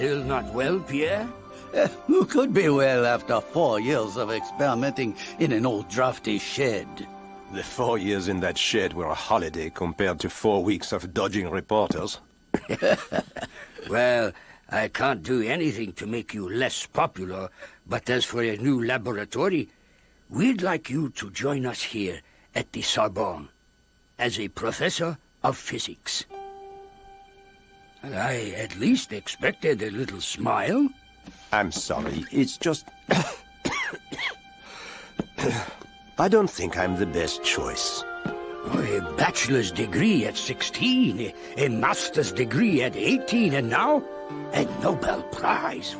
Still not well, Pierre? Who could be well after 4 years of experimenting in an old drafty shed? The 4 years in that shed were a holiday compared to 4 weeks of dodging reporters. Well, I can't do anything to make you less popular, but as for a new laboratory, we'd like you to join us here at the Sorbonne as a professor of physics. And I at least expected a little smile. I'm sorry, it's just... I don't think I'm the best choice. Oh, a bachelor's degree at 16, a master's degree at 18, and now a Nobel Prize.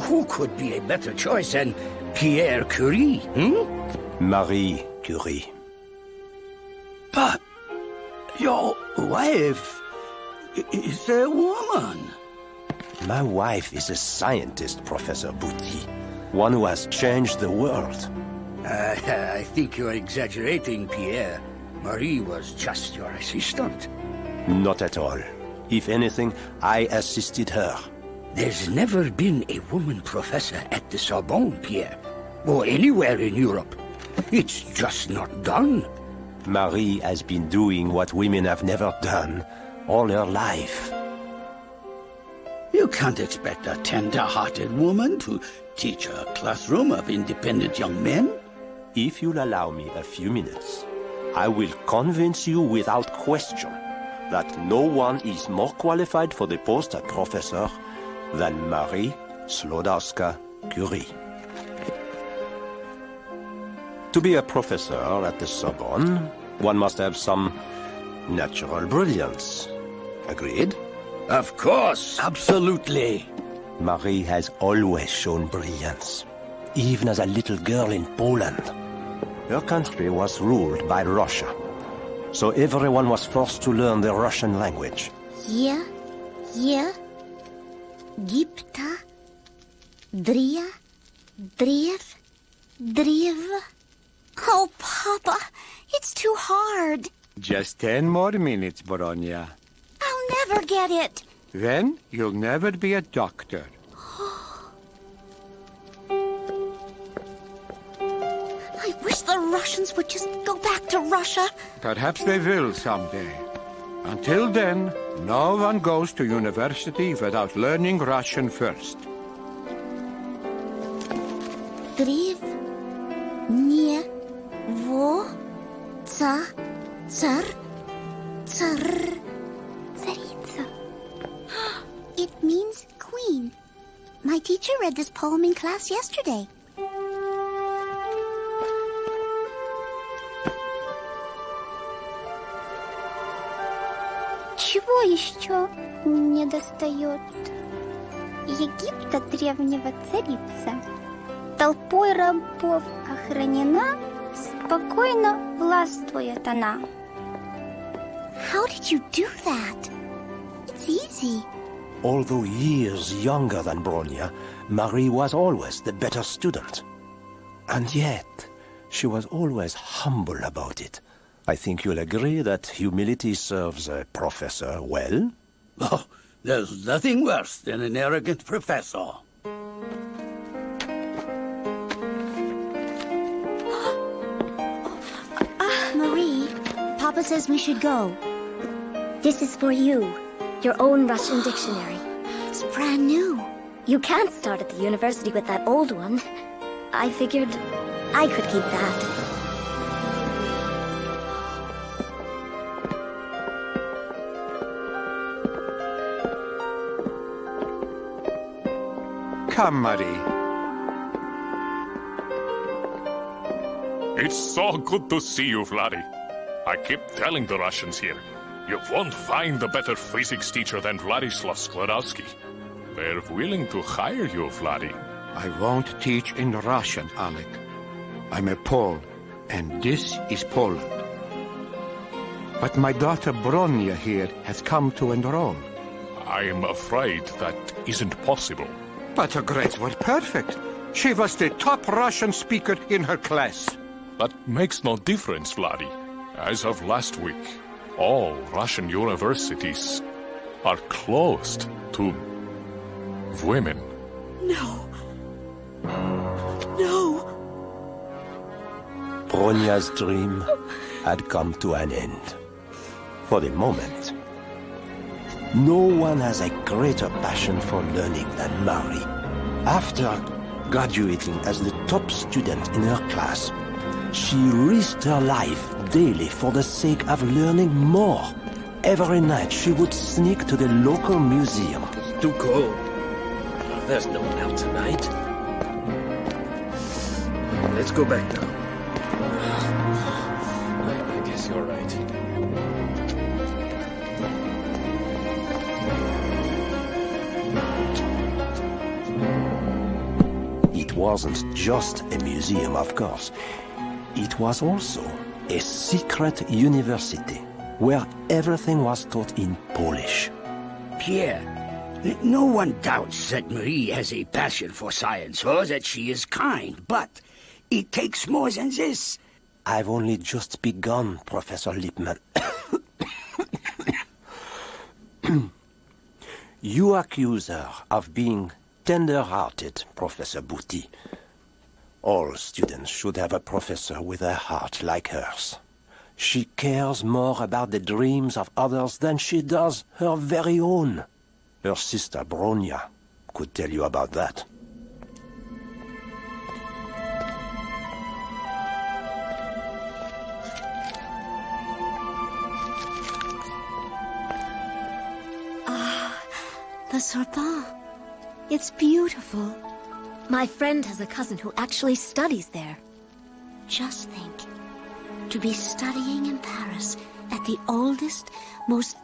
Who could be a better choice than Pierre Curie, Marie Curie. But your wife is a woman. My wife is a scientist, Professor Bouty. One who has changed the world. I think you're exaggerating, Pierre. Marie was just your assistant. Not at all. If anything, I assisted her. There's never been a woman professor at the Sorbonne, Pierre, or anywhere in Europe. It's just not done. Marie has been doing what women have never done all her life. You can't expect a tender-hearted woman to teach a classroom of independent young men. If you'll allow me a few minutes, I will convince you without question that no one is more qualified for the post of professor than Marie Sklodowska-Curie. To be a professor at the Sorbonne, one must have some natural brilliance. Agreed? Of course. Absolutely. Marie has always shown brilliance, even as a little girl in Poland. Her country was ruled by Russia, so everyone was forced to learn the Russian language. Gipta, Dria, Drev. Oh, Papa, it's too hard. Just 10 more minutes, Bronya. I'll never get it. Then you'll never be a doctor. I wish the Russians would just go back to Russia. Perhaps they will someday. Until then, no one goes to university without learning Russian first. Drev, nie, vo, ca, tsar, Tsaritsa. It means queen. My teacher read this poem in class yesterday. Чего еще не достает? Египта древнего царица, толпой рабов охранена, спокойно властвует она. How did you do that? It's easy. Although years younger than Bronya, Marie was always the better student. And yet, she was always humble about it. I think you'll agree that humility serves a professor well? Oh, there's nothing worse than an arrogant professor. Marie, Papa says we should go. This is for you, your own Russian dictionary. It's brand new. You can't start at the university with that old one. I figured I could keep that. Come, Marie. It's so good to see you, Vladdy. I keep telling the Russians here, you won't find a better physics teacher than Vladislav Sklodowski. They're willing to hire you, Vladdy. I won't teach in Russian, Alec. I'm a Pole, and this is Poland. But my daughter Bronya here has come to enroll. I'm afraid that isn't possible. But her grades were perfect. She was the top Russian speaker in her class. That makes no difference, Vladdy. As of last week, all Russian universities are closed to of women. No. No. Bronia's dream had come to an end. For the moment. No one has a greater passion for learning than Marie. After graduating as the top student in her class, she risked her life daily for the sake of learning more. Every night she would sneak to the local museum. It's too cold. There's no one out tonight. Let's go back now. I guess you're right. It wasn't just a museum, of course. It was also a secret university where everything was taught in Polish. Pierre, no one doubts that Marie has a passion for science or that she is kind, but it takes more than this. I've only just begun, Professor Lippmann. You accuse her of being tender-hearted, Professor Bouty. All students should have a professor with a heart like hers. She cares more about the dreams of others than she does her very own. Her sister Bronia could tell you about that. The Sorbonne. It's beautiful. My friend has a cousin who actually studies there. Just think. To be studying in Paris at the oldest, most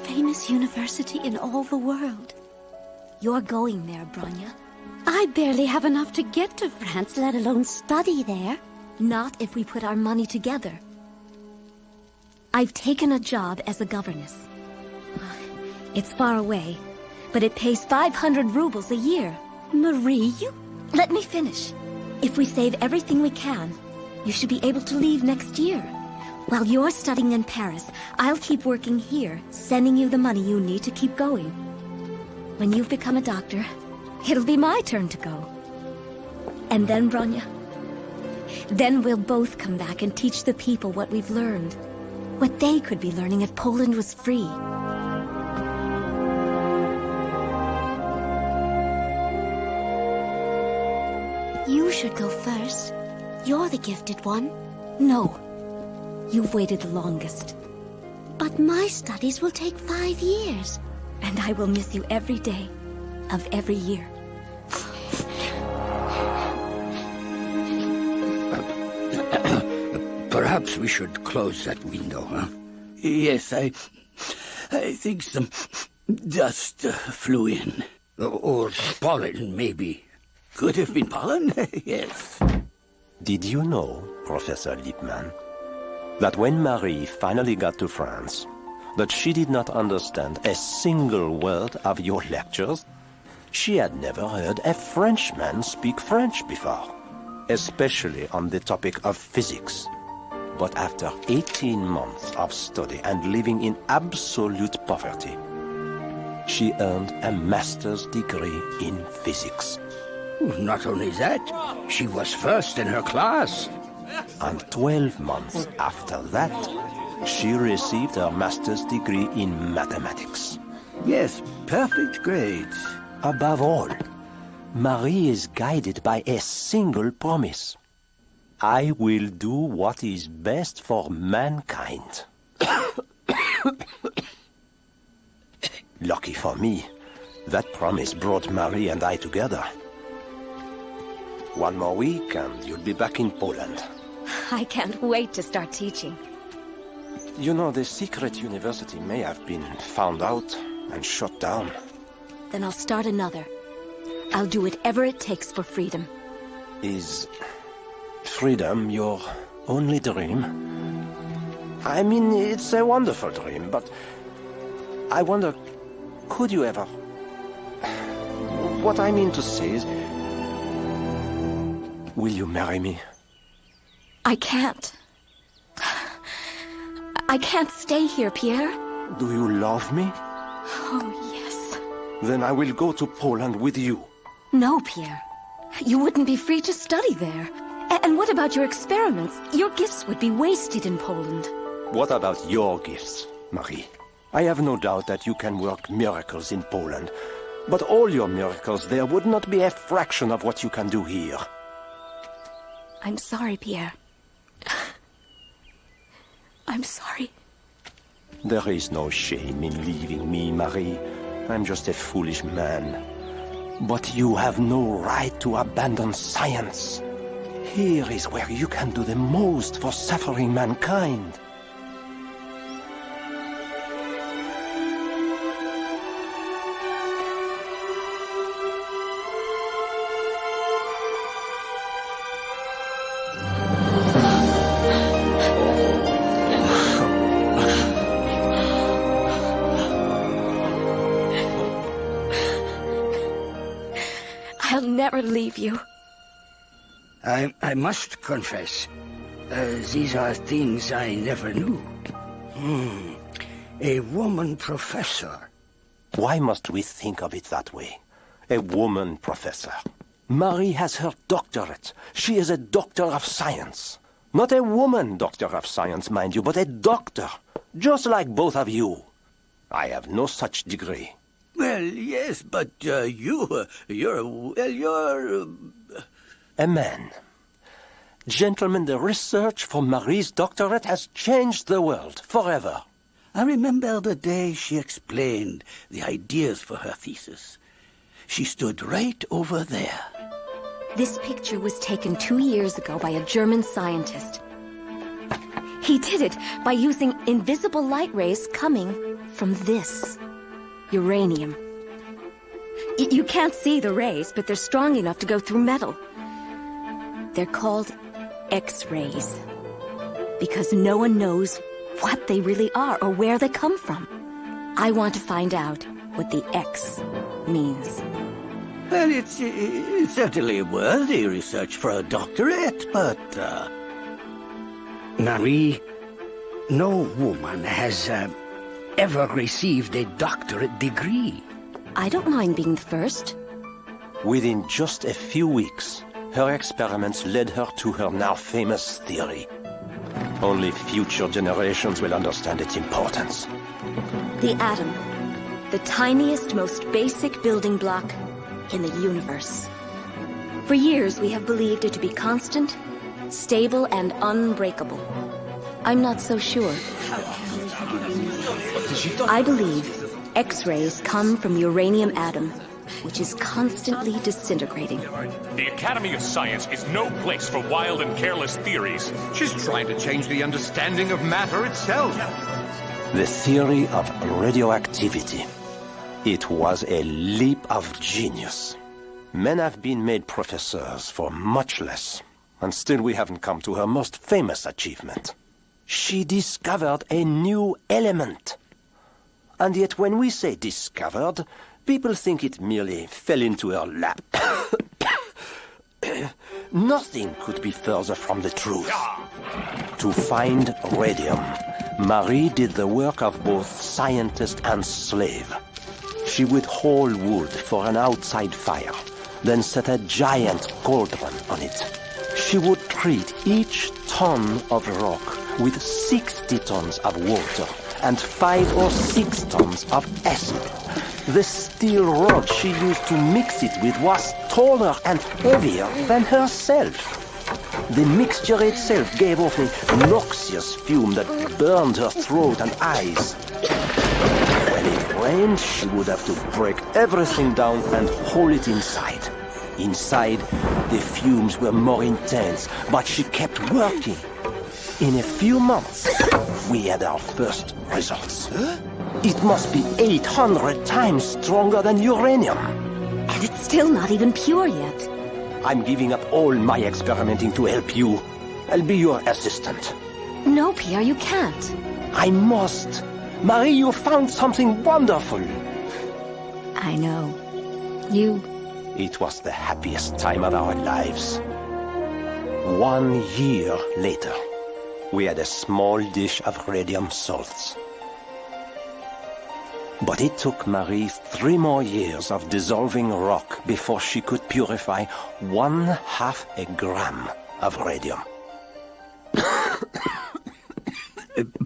famous university in all the world. You're going there, Bronya. I barely have enough to get to France, let alone study there. Not if we put our money together. I've taken a job as a governess. It's far away, but it pays 500 rubles a year. Marie, you... Let me finish. If we save everything we can, you should be able to leave next year. While you're studying in Paris, I'll keep working here, sending you the money you need to keep going. When you've become a doctor, it'll be my turn to go. And then, Bronya, then we'll both come back and teach the people what we've learned. What they could be learning if Poland was free. You should go first. You're the gifted one. No. You've waited the longest. But my studies will take 5 years. And I will miss you every day of every year. Perhaps we should close that window, huh? Yes, I think some dust flew in. Or pollen, maybe. Could have been pollen, yes. Did you know, Professor Lippmann, that when Marie finally got to France, that she did not understand a single word of your lectures? She had never heard a Frenchman speak French before, especially on the topic of physics. But after 18 months of study and living in absolute poverty, she earned a master's degree in physics. Not only that, she was first in her class. And 12 months after that, she received her master's degree in mathematics. Yes, perfect grades. Above all, Marie is guided by a single promise. I will do what is best for mankind. Lucky for me, that promise brought Marie and I together. 1 more week and you'll be back in Poland. I can't wait to start teaching. You know, the secret university may have been found out and shut down. Then I'll start another. I'll do whatever it takes for freedom. Is freedom your only dream? I mean, it's a wonderful dream, but I wonder, could you ever... What I mean to say is... Will you marry me? I can't. I can't stay here, Pierre. Do you love me? Oh, yes. Then I will go to Poland with you. No, Pierre. You wouldn't be free to study there. And what about your experiments? Your gifts would be wasted in Poland. What about your gifts, Marie? I have no doubt that you can work miracles in Poland, but all your miracles there would not be a fraction of what you can do here. I'm sorry, Pierre. I'm sorry. There is no shame in leaving me, Marie. I'm just a foolish man. But you have no right to abandon science. Here is where you can do the most for suffering mankind. I'll never leave you. I must confess, these are things I never knew. A woman professor. Why must we think of it that way? A woman professor. Marie has her doctorate. She is a doctor of science. Not a woman doctor of science, mind you, but a doctor. Just like both of you. I have no such degree. Well, yes, but you're... A man. Gentlemen, the research for Marie's doctorate has changed the world forever. I remember the day she explained the ideas for her thesis. She stood right over there. This picture was taken 2 years ago by a German scientist. He did it by using invisible light rays coming from this. Uranium. You can't see the rays, but they're strong enough to go through metal. They're called X-rays. Because no one knows what they really are or where they come from. I want to find out what the X means. Well, it's certainly worthy research for a doctorate, but... Marie, no woman has ever received a doctorate degree. I don't mind being the first. Within just a few weeks, her experiments led her to her now famous theory. Only future generations will understand its importance. The atom. The tiniest, most basic building block in the universe. For years, we have believed it to be constant, stable, and unbreakable. I'm not so sure. I believe X-rays come from the uranium atom, which is constantly disintegrating. The Academy of Science is no place for wild and careless theories. She's trying to change the understanding of matter itself. The theory of radioactivity. It was a leap of genius. Men have been made professors for much less, and still we haven't come to her most famous achievement. She discovered a new element. And yet when we say discovered, people think it merely fell into her lap. Nothing could be further from the truth. To find radium, Marie did the work of both scientist and slave. She would haul wood for an outside fire, then set a giant cauldron on it. She would treat each ton of rock with 60 tons of water and 5 or 6 tons of acid. The steel rod she used to mix it with was taller and heavier than herself. The mixture itself gave off a noxious fume that burned her throat and eyes. When it rained, she would have to break everything down and haul it inside. Inside, the fumes were more intense, but she kept working. In a few months, we had our first results. It must be 800 times stronger than uranium. And it's still not even pure yet. I'm giving up all my experimenting to help you. I'll be your assistant. No, Pierre, you can't. I must. Marie, you found something wonderful. I know. You... It was the happiest time of our lives. 1 year later, we had a small dish of radium salts. But it took Marie 3 more years of dissolving rock before she could purify 1/2 a gram of radium.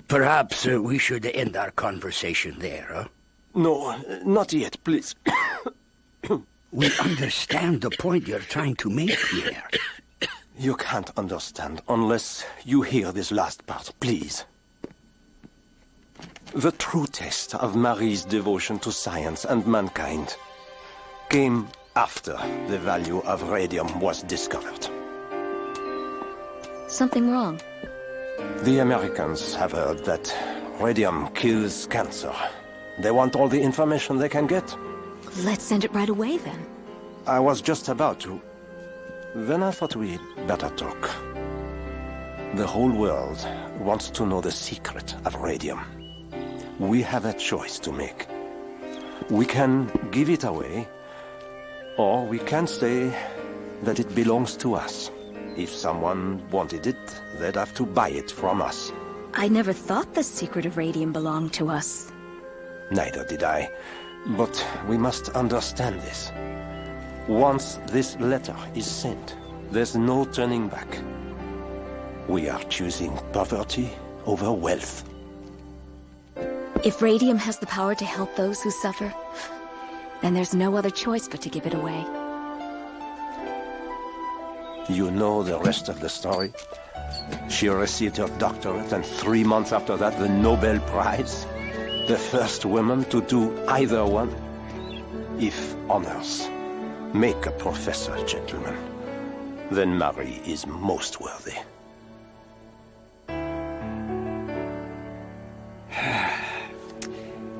Perhaps we should end our conversation there, huh? No, not yet, please. We understand the point you're trying to make, Pierre. You can't understand unless you hear this last part, please. The true test of Marie's devotion to science and mankind came after the value of radium was discovered. Something wrong? The Americans have heard that radium kills cancer. They want all the information they can get. Let's send it right away, then. I was just about to. Then I thought we'd better talk. The whole world wants to know the secret of radium. We have a choice to make. We can give it away, or we can say that it belongs to us. If someone wanted it, they'd have to buy it from us. I never thought the secret of radium belonged to us. Neither did I. But we must understand this. Once this letter is sent, there's no turning back. We are choosing poverty over wealth. If radium has the power to help those who suffer, then there's no other choice but to give it away. You know the rest of the story. She received her doctorate, and 3 months after that, the Nobel Prize. The first woman to do either one. If honors make a professor, gentlemen, then Marie is most worthy.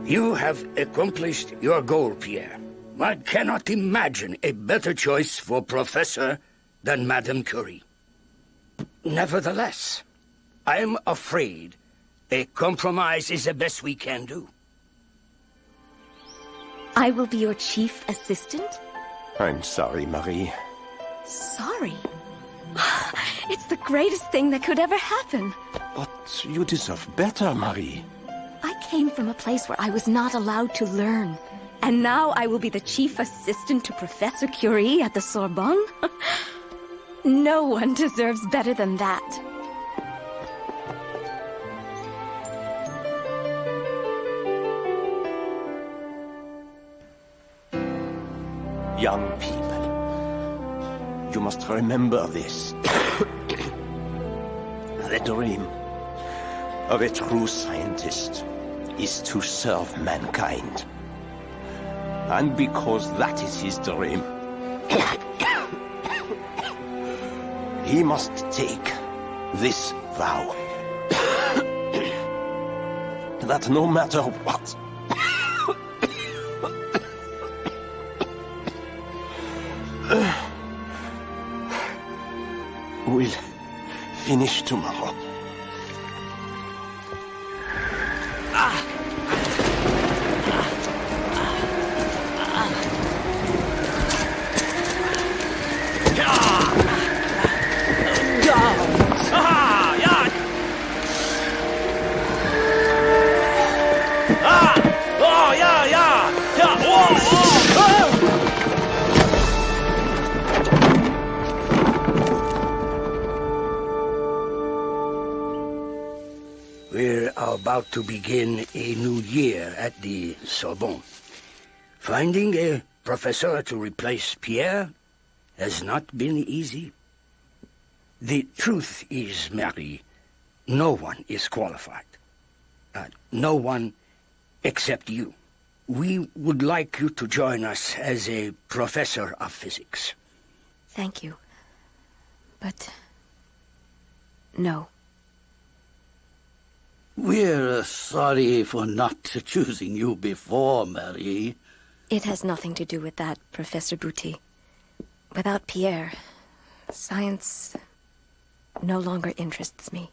You have accomplished your goal, Pierre. I cannot imagine a better choice for Professor than Madame Curie. Nevertheless, I'm afraid a compromise is the best we can do. I will be your chief assistant? I'm sorry, Marie. Sorry? It's the greatest thing that could ever happen. But you deserve better, Marie. I came from a place where I was not allowed to learn. And now I will be the chief assistant to Professor Curie at the Sorbonne? No one deserves better than that. Young people, you must remember this. The dream of a true scientist is to serve mankind. And because that is his dream, he must take this vow. That no matter what, we'll finish tomorrow. We're about to begin a new year at the Sorbonne. Finding a professor to replace Pierre has not been easy. The truth is, Marie, no one is qualified. No one except you. We would like you to join us as a professor of physics. Thank you. But no. We're sorry for not choosing you before, Marie. It has nothing to do with that, Professor Bouty. Without Pierre, science no longer interests me.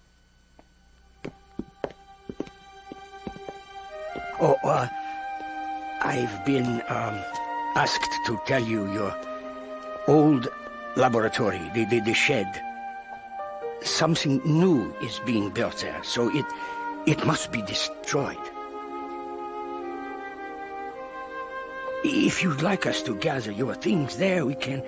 I've been asked to tell you your old laboratory, the shed. Something new is being built there, so it must be destroyed. If you'd like us to gather your things there, we can...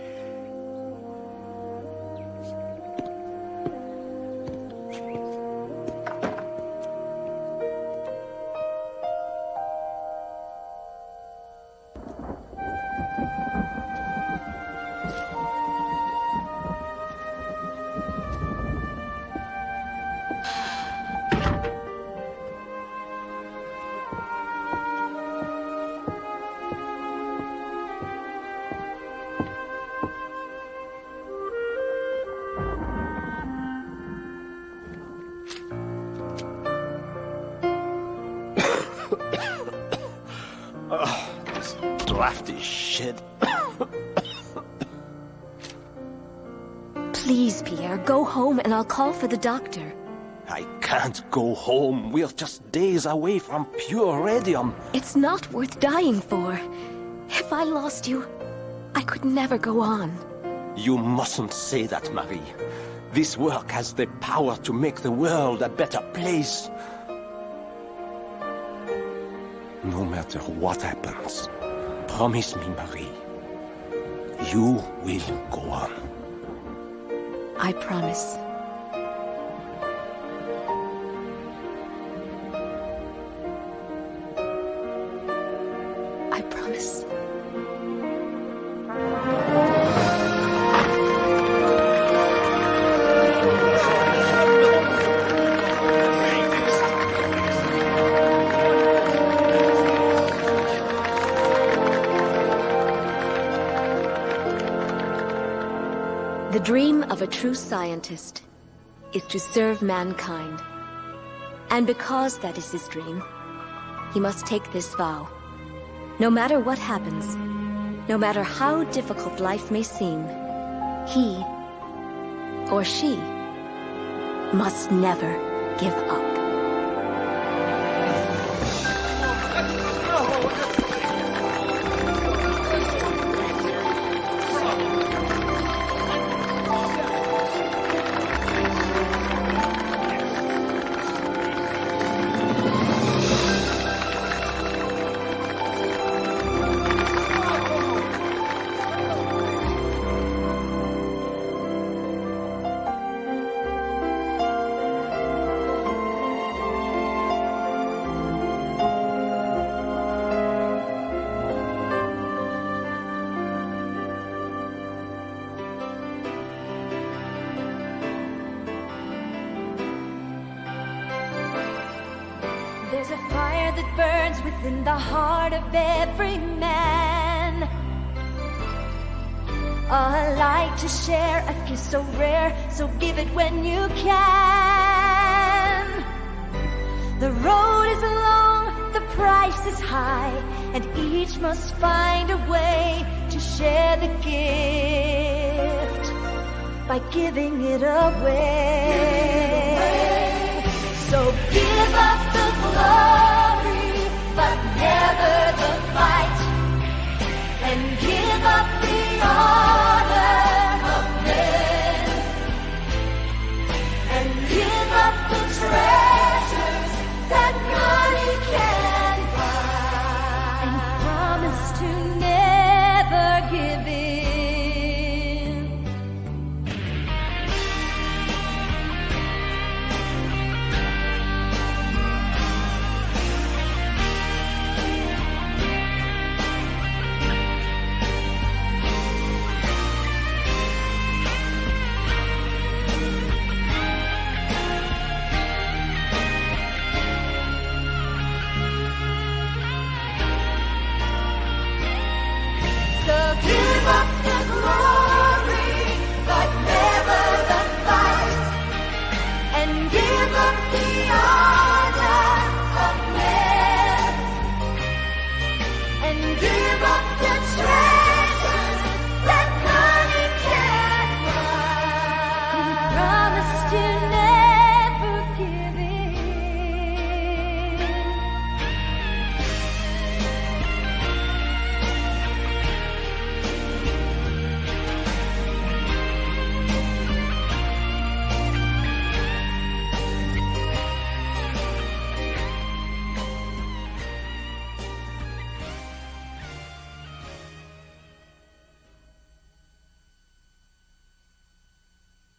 This drafty shit. Please, Pierre, go home and I'll call for the doctor. I can't go home. We're just days away from pure radium. It's not worth dying for. If I lost you, I could never go on. You mustn't say that, Marie. This work has the power to make the world a better place. No matter what happens, promise me, Marie, you will go on. I promise. I promise. The dream of a true scientist is to serve mankind. And because that is his dream, he must take this vow. No matter what happens, no matter how difficult life may seem, he or she must never give up. There's a fire that burns within the heart of every man. A light to share, a kiss so rare, so give it when you can. The road is long, the price is high, and each must find a way to share the gift by giving it away. So give up the glory, but never the fight, and give